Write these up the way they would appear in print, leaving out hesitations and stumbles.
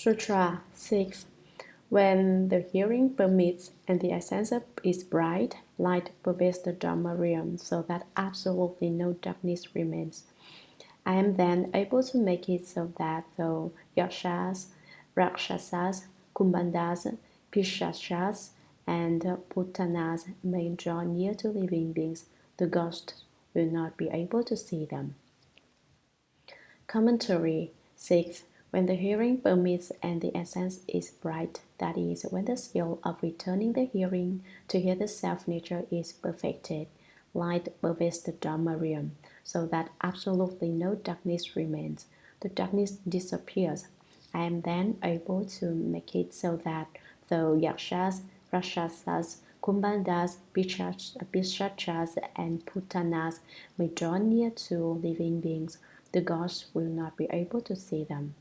Sutra 6. When the hearing permits and the essence is bright, light pervades the Dharma Realm so that absolutely no darkness remains. I am then able to make it so that though Yakshas, Rakshasas, Kumbhandas, Pishachas, and Putanas may draw near to living beings, the ghosts will not be able to see them. Commentary 6. When the hearing permits and the essence is bright, that is, when the skill of returning the hearing to hear the self-nature is perfected, light pervades the Dharma realm, so that absolutely no darkness remains. The darkness disappears. I am then able to make it so that though Yakshas, Rakshasas, Kumbhandas, Pishachas, and Putanas may draw near to living beings, the ghosts will not be able to see them.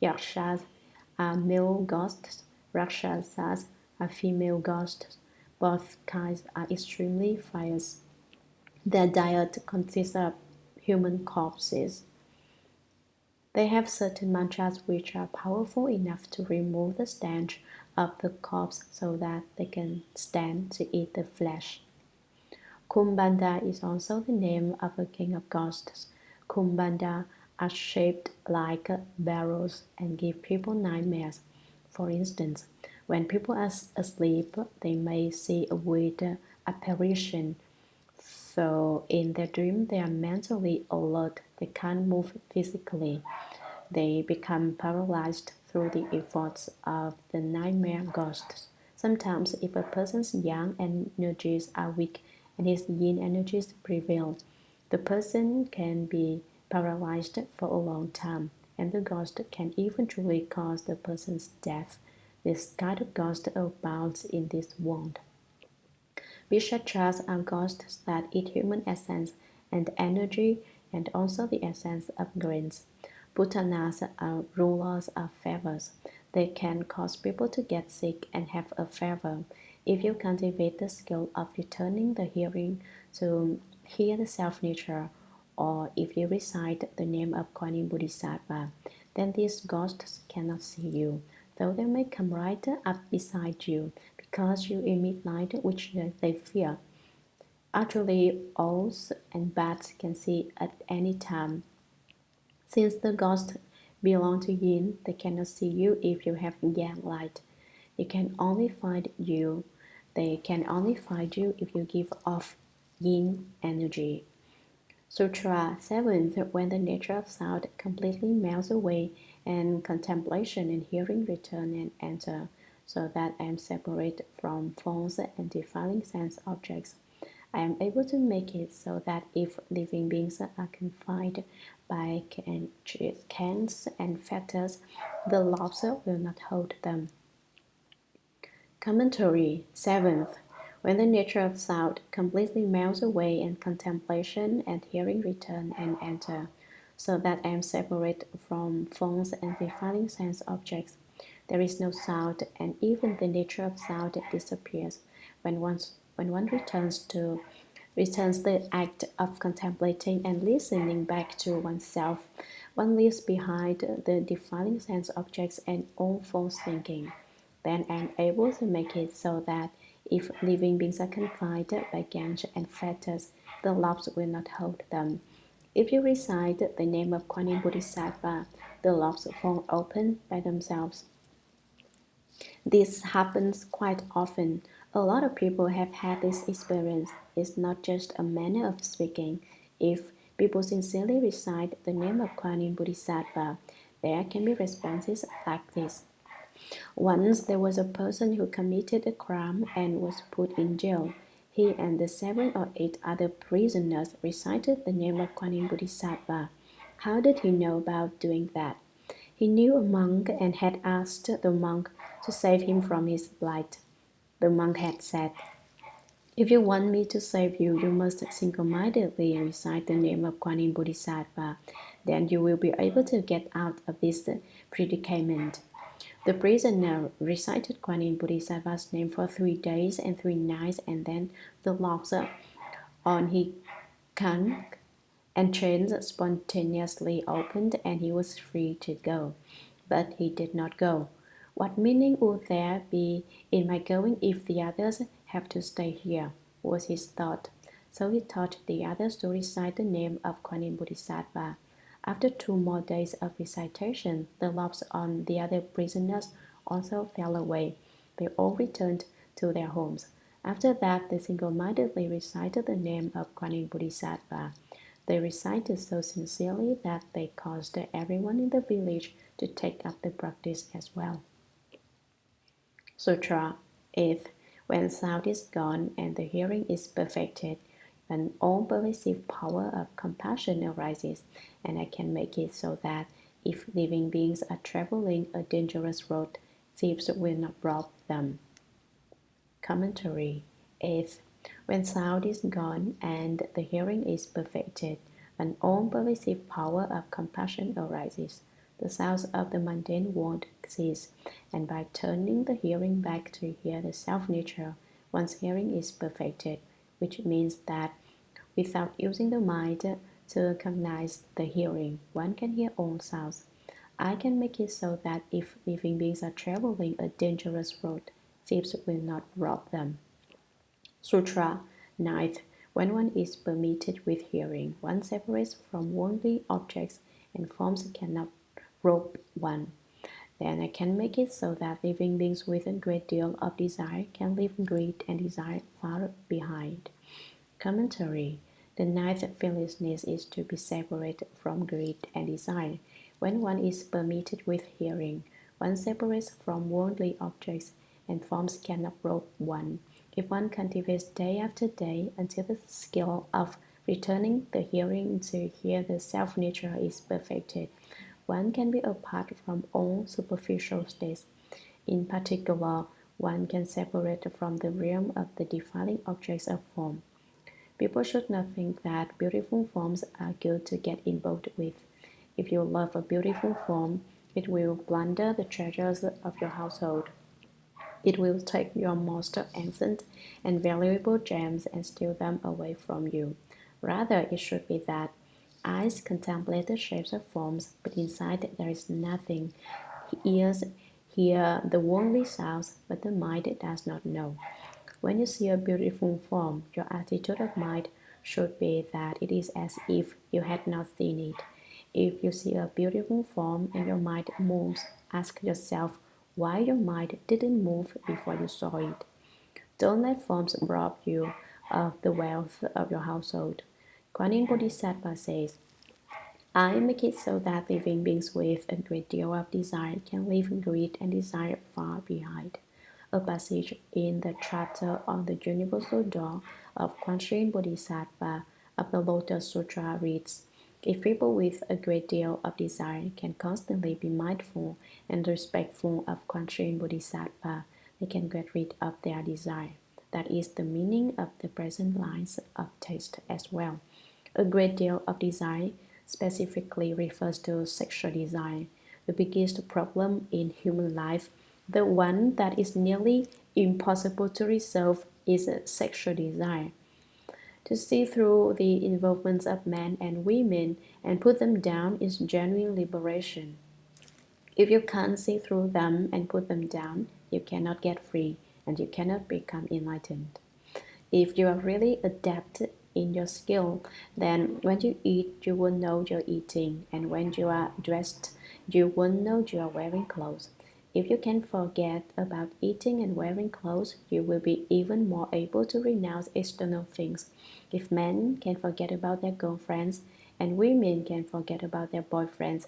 Yakshas are male ghosts, Rakshasas are female ghosts. Both kinds are extremely fierce. Their diet consists of human corpses. They have certain mantras which are powerful enough to remove the stench of the corpse so that they can stand to eat the flesh. Kumbhanda is also the name of a king of ghosts. Kumbhanda are shaped like barrels and give people nightmares. For instance, when people are asleep, they may see a weird apparition. So in their dream, they are mentally alert. They can't move physically. They become paralyzed through the efforts of the nightmare ghosts. Sometimes, if a person's yang energies are weak and his yin energies prevail, the person can be paralyzed for a long time, and the ghost can eventually cause the person's death. This kind of ghost abounds in this world. Pishachas are ghosts that eat human essence and energy, and also the essence of grains. Putanas are rulers of fevers. They can cause people to get sick and have a fever. If you cultivate the skill of returning the hearing to hear the self-nature, or if you recite the name of Kuan Bodhisattva, then these ghosts cannot see you, though they may come right up beside you, because you emit light which they fear. Actually, owls and bats can see at any time. Since the ghosts belong to yin, they cannot see you if you have yang light. They can only find you. They can only find you if you give off yin energy. Sutra 7. When the nature of sound completely melts away and contemplation and hearing return and enter, so that I am separate from false and defiling sense objects, I am able to make it so that if living beings are confined by cans and fetters, the lobster will not hold them. Commentary 7th. When the nature of sound completely melts away and contemplation and hearing return and enter, so that I am separate from forms and defining sense objects, there is no sound, and even the nature of sound disappears. When one returns the act of contemplating and listening back to oneself, one leaves behind the defiling sense objects and all false thinking. Then I am able to make it so that if living beings are confined by ganj and fetters, the locks will not hold them. If you recite the name of Kuan Yin Bodhisattva, the locks fall open by themselves. This happens quite often. A lot of people have had this experience. It's not just a manner of speaking. If people sincerely recite the name of Kuan Yin Bodhisattva, there can be responses like this. Once there was a person who committed a crime and was put in jail. He and the 7 or 8 other prisoners recited the name of Kuan Yin Bodhisattva. How did he know about doing that? He knew a monk and had asked the monk to save him from his plight. The monk had said, "If you want me to save you, you must single-mindedly recite the name of Kuan Yin Bodhisattva. Then you will be able to get out of this predicament." The prisoner recited Kuan Yin Bodhisattva's name for 3 days and 3 nights, and then the locks on his and chains spontaneously opened, and he was free to go. but he did not go. What meaning would there be in my going if the others have to stay here? Was his thought. So he taught the others to recite the name of Kuan Yin Bodhisattva. After 2 more days of recitation, the locks on the other prisoners also fell away. They all returned to their homes. After that, they single-mindedly recited the name of Kuan Yin Bodhisattva. They recited so sincerely that they caused everyone in the village to take up the practice as well. Sutra 8. When sound is gone and the hearing is perfected, an all-pervasive power of compassion arises, and I can make it so that if living beings are traveling a dangerous road, thieves will not rob them. Commentary 8. When sound is gone and the hearing is perfected, an all-pervasive power of compassion arises. The sounds of the mundane world cease, and by turning the hearing back to hear the self-nature, one's hearing is perfected, which means that without using the mind to cognize the hearing, one can hear all sounds. I can make it so that if living beings are traveling a dangerous road, thieves will not rob them. Sutra 9. When one is permitted with hearing, one separates from worldly objects and forms cannot rob one. Then I can make it so that living beings with a great deal of desire can leave greed and desire far behind. Commentary. The ninth fearlessness is to be separated from greed and desire. When one is permitted with hearing, one separates from worldly objects and forms cannot rob one. If one cultivates day after day until the skill of returning the hearing to hear the self-nature is perfected, one can be apart from all superficial states. In particular, one can separate from the realm of the defiling objects of form. People should not think that beautiful forms are good to get involved with. If you love a beautiful form, it will plunder the treasures of your household. It will take your most ancient and valuable gems and steal them away from you. Rather, it should be that eyes contemplate the shapes of forms, but inside there is nothing. Ears hear the worldly sounds, but the mind does not know. When you see a beautiful form, your attitude of mind should be that it is as if you had not seen it. If you see a beautiful form and your mind moves, ask yourself why your mind didn't move before you saw it. Don't let forms rob you of the wealth of your household. Kuan Yin Bodhisattva says, I make it so that living beings with a great deal of desire can leave greed and desire far behind. A passage in the chapter on the universal door of Kuan Yin Bodhisattva of the Lotus Sutra reads, if people with a great deal of desire can constantly be mindful and respectful of Kuan Yin Bodhisattva, they can get rid of their desire. That is the meaning of the present lines of text as well. A great deal of desire specifically refers to sexual desire, the biggest problem in human life. The one that is nearly impossible to resolve is sexual desire. To see through the involvements of men and women and put them down is genuine liberation. If you can't see through them and put them down, you cannot get free and you cannot become enlightened. If you are really adept in your skill, then when you eat, you will know you're eating, and when you are dressed, you will know you are wearing clothes. If you can forget about eating and wearing clothes, you will be even more able to renounce external things. If men can forget about their girlfriends and women can forget about their boyfriends,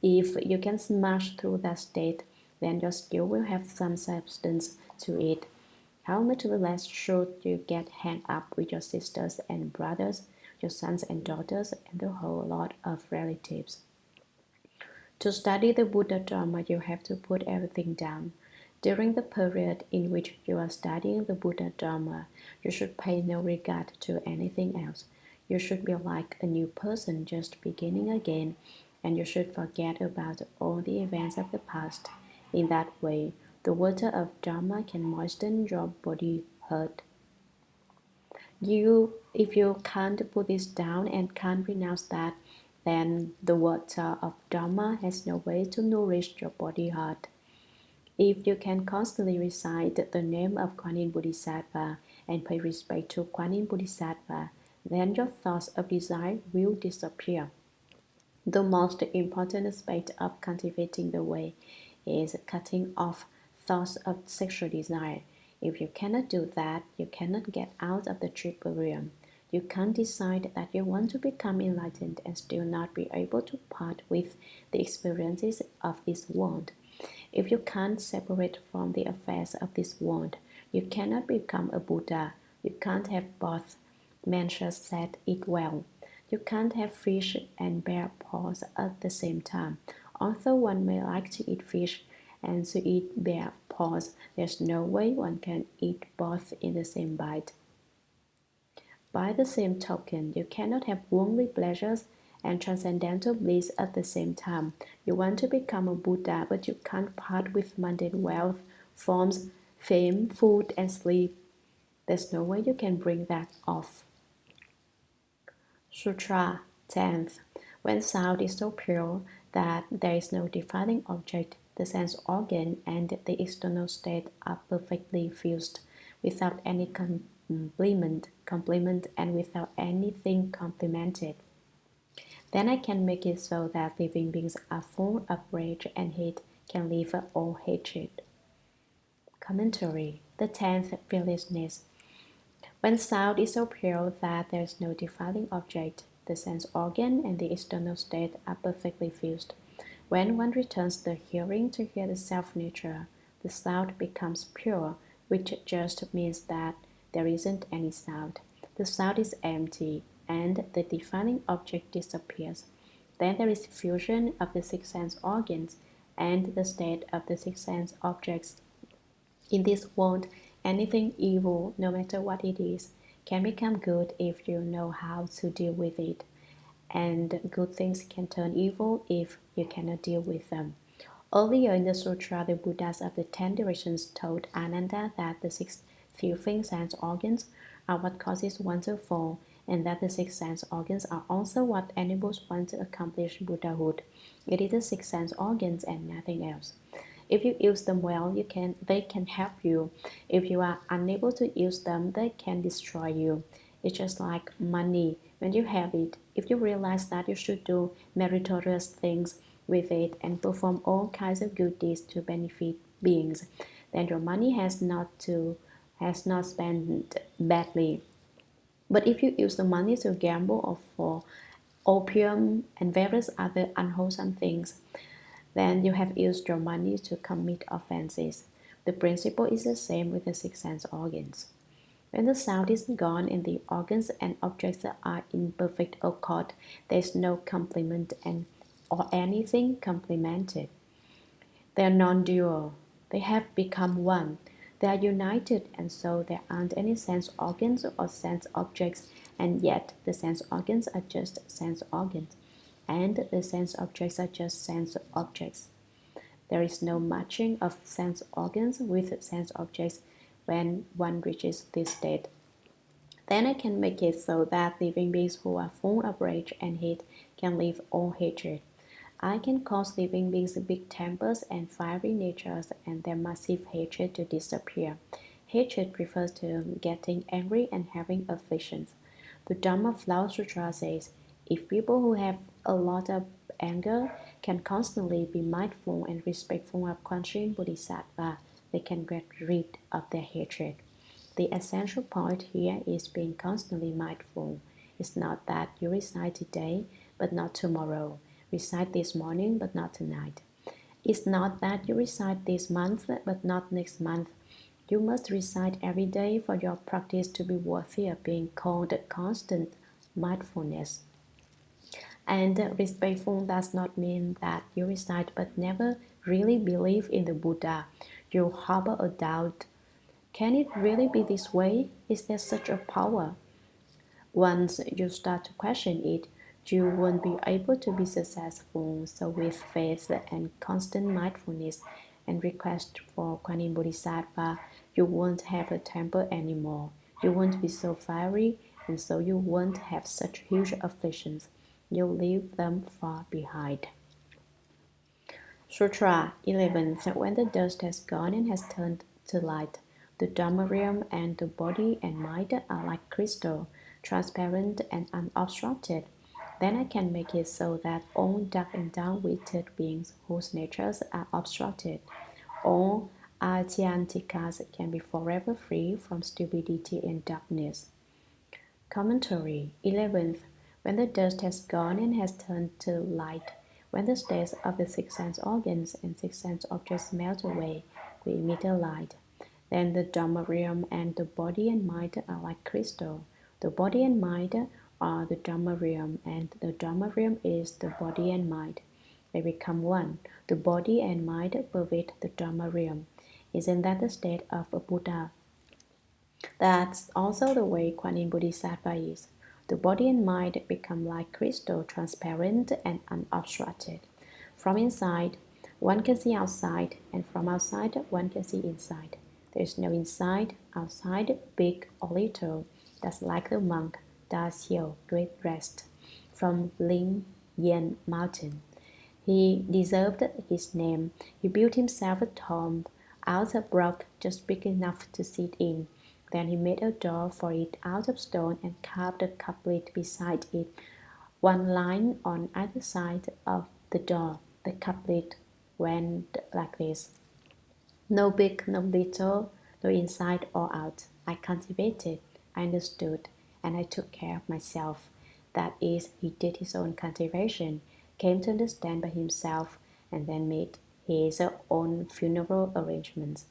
if you can smash through that state, then your skill will have some substance to it. How much less should you get hung up with your sisters and brothers, your sons and daughters, and the whole lot of relatives? To study the Buddha Dharma, you have to put everything down. During the period in which you are studying the Buddha Dharma, you should pay no regard to anything else. You should be like a new person just beginning again, and you should forget about all the events of the past. In that way, the water of Dharma can moisten your body hurt. If you can't put this down and can't renounce that, then the water of Dharma has no way to nourish your body heart. If you can constantly recite the name of Kuan Yin Bodhisattva and pay respect to Kuan Yin Bodhisattva, then your thoughts of desire will disappear. The most important aspect of cultivating the way is cutting off thoughts of sexual desire. If you cannot do that, you cannot get out of the triple realm. You can't decide that you want to become enlightened and still not be able to part with the experiences of this world. If you can't separate from the affairs of this world, you cannot become a Buddha. You can't have both. Mencius said it well. You can't have fish and bear paws at the same time. Although one may like to eat fish and to eat bear paws, there's no way one can eat both in the same bite. By the same token, you cannot have worldly pleasures and transcendental bliss at the same time. You want to become a Buddha, but you can't part with mundane wealth, forms, fame, food, and sleep. There's no way you can bring that off. Sutra 10th. When sound is so pure that there is no defining object, the sense organ and the external state are perfectly fused, without any complement and without anything complemented. Then I can make it so that living beings are full of rage and hate, can leave all hatred. Commentary. The 10th fearlessness. When sound is so pure that there is no defining object, the sense organ and the external state are perfectly fused. When one returns the hearing to hear the self-nature, the sound becomes pure, which just means that there isn't any sound. The sound is empty, and the defining object disappears. Then there is fusion of the six sense organs and the state of the six sense objects. In this world, anything evil, no matter what it is, can become good if you know how to deal with it. And good things can turn evil if you cannot deal with them. Earlier in the sutra, the Buddhas of the 10 directions told Ananda that the six filthy sense organs are what causes one to fall, and that the six sense organs are also what enables one to accomplish Buddhahood. It is the six sense organs and nothing else. If you use them well, they can help you. If you are unable to use them, they can destroy you. It's just like money. When you have it, if you realize that you should do meritorious things with it and perform all kinds of good deeds to benefit beings, then your money has not spent badly. But if you use the money to gamble or for opium and various other unwholesome things, then you have used your money to commit offenses. The principle is the same with the six sense organs. When the sound is gone and the organs and objects are in perfect accord, there is no complement or anything complemented. They are non-dual. They have become one. They are united, and so there aren't any sense organs or sense objects, and yet the sense organs are just sense organs, and the sense objects are just sense objects. There is no matching of sense organs with sense objects when one reaches this state. Then I can make it so that living beings who are full of rage and hate can leave all hatred. I can cause living beings big tempers and fiery natures and their massive hatred to disappear. Hatred refers to getting angry and having afflictions. The Dharma Flower Sutra says, if people who have a lot of anger can constantly be mindful and respectful of Kuan Yin Bodhisattva, they can get rid of their hatred. The essential point here is being constantly mindful. It's not that you recite today, but not tomorrow. Recite this morning, but not tonight. It's not that you recite this month, but not next month. You must recite every day for your practice to be worthy of being called constant mindfulness. And respectful does not mean that you recite but never really believe in the Buddha. You harbor a doubt. Can it really be this way? Is there such a power? Once you start to question it, you won't be able to be successful. So with faith and constant mindfulness and request for Kuan Yin Bodhisattva, you won't have a temper anymore. You won't be so fiery, and so you won't have such huge afflictions. you leave them far behind. Sutra 11. When the dust has gone and has turned to light, the Dharma Realm and the body and mind are like crystal, transparent and unobstructed. Then I can make it so that all dark and down-witted beings whose natures are obstructed, all Atyantikas can be forever free from stupidity and darkness. Commentary 11th. When the dust has gone and has turned to light, when the states of the six sense organs and six sense objects melt away, we emit a light. Then the Dharma realm and the body and mind are like crystal. The body and mind are the Dharma realm, and the Dharma realm is the body and mind. They become one. The body and mind pervade the Dharma realm. Isn't that the state of a Buddha? That's also the way Kuan Yin Bodhisattva is. The body and mind become like crystal, transparent and unobstructed. From inside, one can see outside, and from outside, one can see inside. There is no inside, outside, big or little. That's like the monk does here, great rest, from Ling Yen Mountain. He deserved his name. He built himself a tomb out of rock just big enough to sit in. Then he made a door for it out of stone and carved a couplet beside it, one line on either side of the door. The couplet went like this: No big, no little, no inside or out. I cultivated, I understood, and I took care of myself. That is, he did his own cultivation, came to understand by himself, and then made his own funeral arrangements.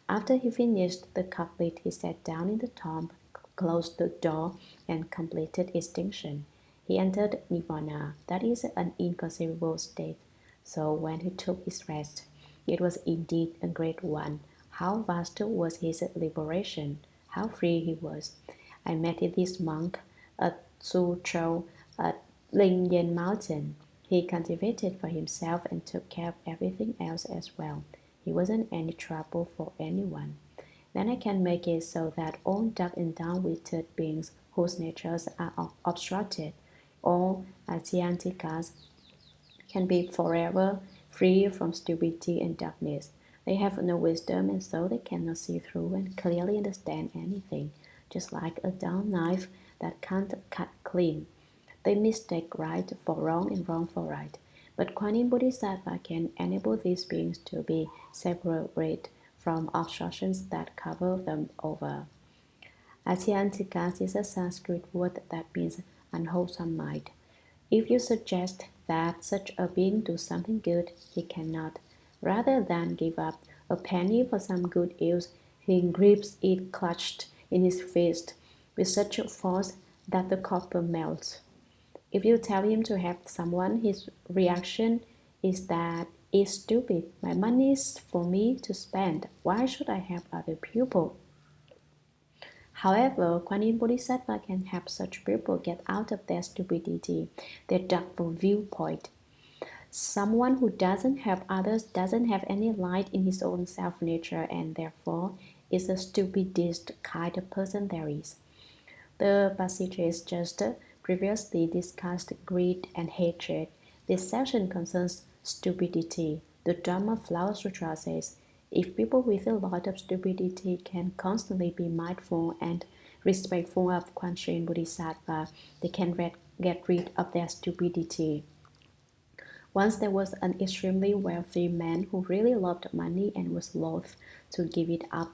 After he finished the couplet, he sat down in the tomb, closed the door, and completed extinction. He entered nirvana, that is an inconceivable state. So when he took his rest, it was indeed a great one. How vast was his liberation! How free he was! I met this monk at Suzhou at Lingyan Mountain. He cultivated for himself and took care of everything else as well. He wasn't any trouble for anyone. Then I can make it so that all dark and down-witted beings whose natures are obstructed, all Atyantikas, can be forever free from stupidity and darkness. They have no wisdom, and so they cannot see through and clearly understand anything, just like a dull knife that can't cut clean. They mistake right for wrong and wrong for right. But Kuan Yin Bodhisattva can enable these beings to be separate from obstructions that cover them over. Atyantikas is a Sanskrit word that means unwholesome mind. If you suggest that such a being do something good, he cannot. Rather than give up a penny for some good use, he grips it clutched in his fist with such force that the copper melts. If you tell him to help someone, his reaction is that it's stupid. My money is for me to spend. Why should I help other people? However, Kuan Yin Bodhisattva can help such people get out of their stupidity, their darkful viewpoint. Someone who doesn't help others doesn't have any light in his own self-nature and therefore is the stupidest kind of person there is. The passages just previously discussed greed and hatred. This section concerns stupidity. The Dharma Flower Sutra says, if people with a lot of stupidity can constantly be mindful and respectful of Kuan Yin Bodhisattva, they can get rid of their stupidity. Once there was an extremely wealthy man who really loved money and was loath to give it up.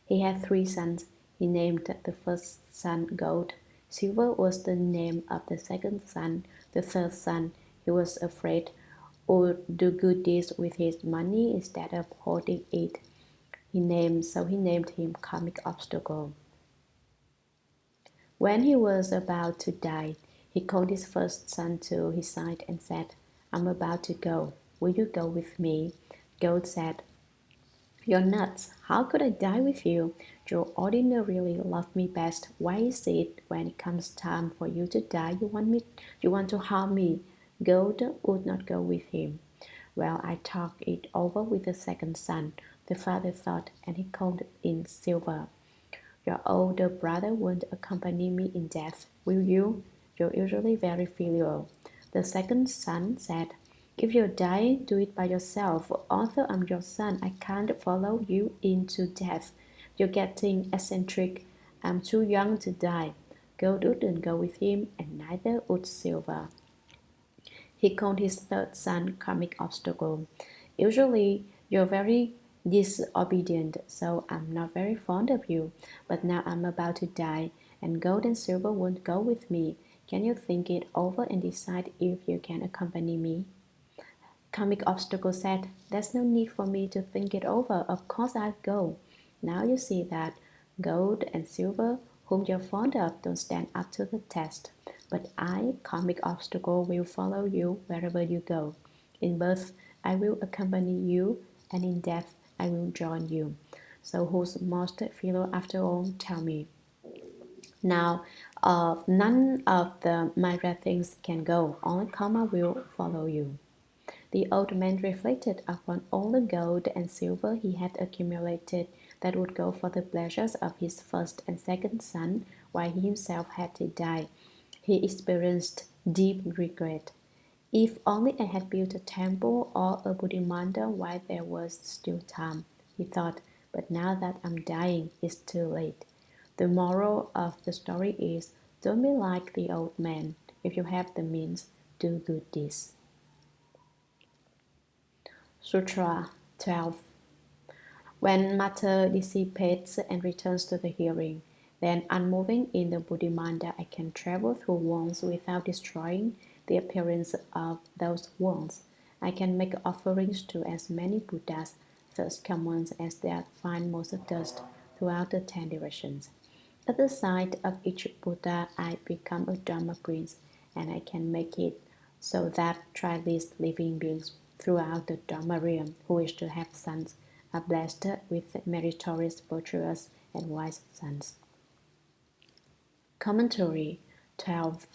He had 3 sons. He named the first son Gold. Silver was the name of the second son. The third son, he was afraid, would do good deeds with his money instead of hoarding it. He named him Comic Obstacle. When he was about to die, he called his first son to his side and said, I'm about to go. Will you go with me? Gold said, You're nuts. How could I die with you? You ordinarily love me best. Why is it when it comes time for you to die, you want to harm me? Gold would not go with him. Well, I talked it over with the second son, the father thought, and he called in Silver. Your older brother won't accompany me in death, will you? You're usually very filial. The second son said, if you die, do it by yourself. Although I'm your son, I can't follow you into death. You're getting eccentric. I'm too young to die. Gold wouldn't go with him, and neither would silver. He called his third son karmic obstacle. Usually, you're very disobedient, so I'm not very fond of you. But now I'm about to die, and gold and silver won't go with me. Can you think it over and decide if you can accompany me? Comic Obstacle said, there's no need for me to think it over. Of course I'll go. Now you see that gold and silver, whom you're fond of, don't stand up to the test. But I, Comic Obstacle, will follow you wherever you go. In birth, I will accompany you, and in death, I will join you. So who's most filial after all? Tell me. Now, none of the Maya things can go. Only karma will follow you. The old man reflected upon all the gold and silver he had accumulated that would go for the pleasures of his first and second son while he himself had to die. He experienced deep regret. If only I had built a temple or a Buddha mandir while there was still time, he thought, but now that I'm dying, it's too late. The moral of the story is, don't be like the old man. If you have the means, do good deeds. Sutra 12. When matter dissipates and returns to the hearing, then unmoving in the Buddhimanda, I can travel through worlds without destroying the appearance of those worlds. I can make offerings to as many Buddhas, first come ones as their fine motes of dust throughout the 10 directions. At the sight of each Buddha, I become a Dharma prince, and I can make it so that tribeless living beings throughout the Dharma Realm who wish to have sons are blessed with meritorious, virtuous, and wise sons. Commentary 12.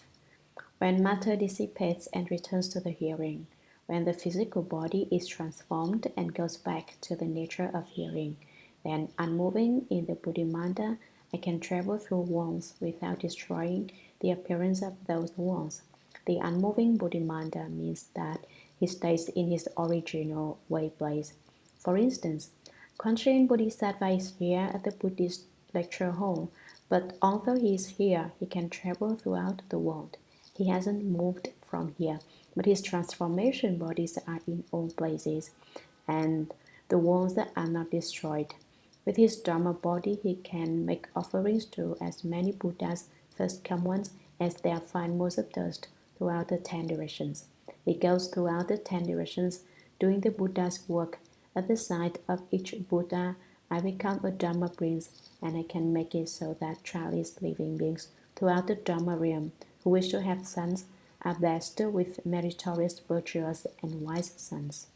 When matter dissipates and returns to the hearing, when the physical body is transformed and goes back to the nature of hearing, then unmoving in the Buddhimanda, I can travel through worlds without destroying the appearance of those worlds. The unmoving Buddhimanda means that he stays in his original way place. For instance, Kwanchen Bodhisattva is here at the Buddhist lecture hall, but although he is here, he can travel throughout the world. He hasn't moved from here, but his transformation bodies are in all places, and the worlds are not destroyed. With his Dharma body, he can make offerings to as many Buddhas, first come ones, as their fine motes of dust throughout the 10 directions. He goes throughout the 10 directions, doing the Buddha's work. At the sight of each Buddha, I become a Dharma prince, and I can make it so that childless living beings throughout the Dharma realm who wish to have sons are blessed with meritorious, virtuous, and wise sons.